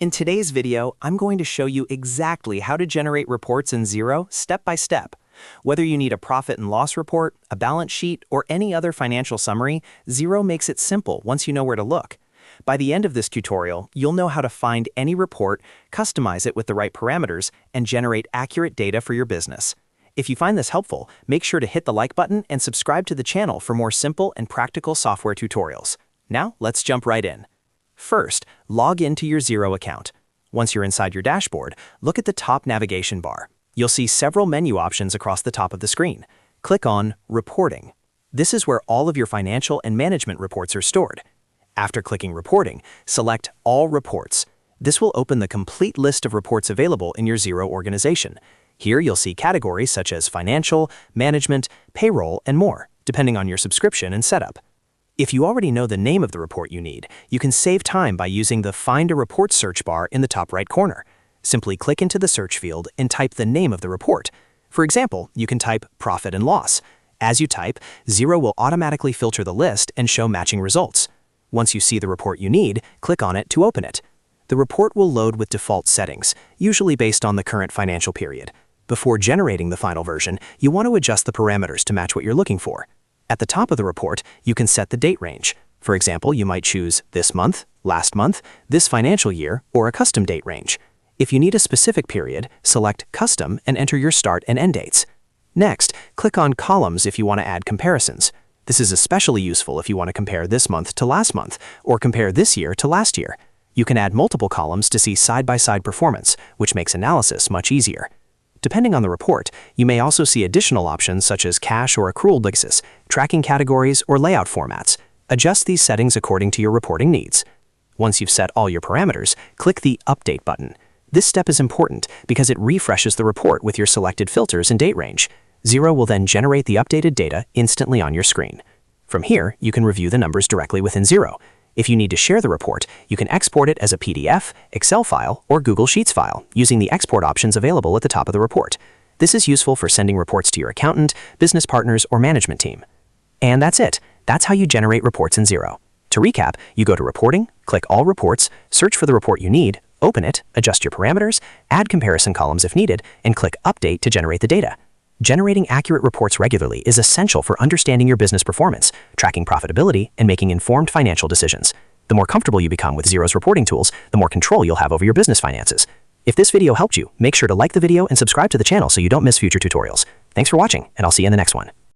In today's video, I'm going to show you exactly how to generate reports in Xero step by step. Whether you need a profit and loss report, a balance sheet, or any other financial summary, Xero makes it simple once you know where to look. By the end of this tutorial, you'll know how to find any report, customize it with the right parameters, and generate accurate data for your business. If you find this helpful, make sure to hit the like button and subscribe to the channel for more simple and practical software tutorials. Now, let's jump right in. First, log into your Xero account. Once you're inside your dashboard, look at the top navigation bar. You'll see several menu options across the top of the screen. Click on Reporting. This is where all of your financial and management reports are stored. After clicking Reporting, select All Reports. This will open the complete list of reports available in your Xero organization. Here you'll see categories such as financial, management, payroll, and more, depending on your subscription and setup. If you already know the name of the report you need, you can save time by using the Find a Report search bar in the top right corner. Simply click into the search field and type the name of the report. For example, you can type Profit and Loss. As you type, Xero will automatically filter the list and show matching results. Once you see the report you need, click on it to open it. The report will load with default settings, usually based on the current financial period. Before generating the final version, you want to adjust the parameters to match what you're looking for. At the top of the report, you can set the date range. For example, you might choose this month, last month, this financial year, or a custom date range. If you need a specific period, select Custom and enter your start and end dates. Next, click on Columns if you want to add comparisons. This is especially useful if you want to compare this month to last month, or compare this year to last year. You can add multiple columns to see side-by-side performance, which makes analysis much easier. Depending on the report, you may also see additional options such as cash or accrual basis, tracking categories, or layout formats. Adjust these settings according to your reporting needs. Once you've set all your parameters, click the Update button. This step is important because it refreshes the report with your selected filters and date range. Xero will then generate the updated data instantly on your screen. From here, you can review the numbers directly within Xero. If you need to share the report, you can export it as a PDF, Excel file, or Google Sheets file using the export options available at the top of the report. This is useful for sending reports to your accountant, business partners, or management team. And that's it. That's how you generate reports in Xero. To recap, you go to Reporting, click All Reports, search for the report you need, open it, adjust your parameters, add comparison columns if needed, and click Update to generate the data. Generating accurate reports regularly is essential for understanding your business performance, tracking profitability, and making informed financial decisions. The more comfortable you become with Xero's reporting tools, the more control you'll have over your business finances. If this video helped you, make sure to like the video and subscribe to the channel so you don't miss future tutorials. Thanks for watching, and I'll see you in the next one.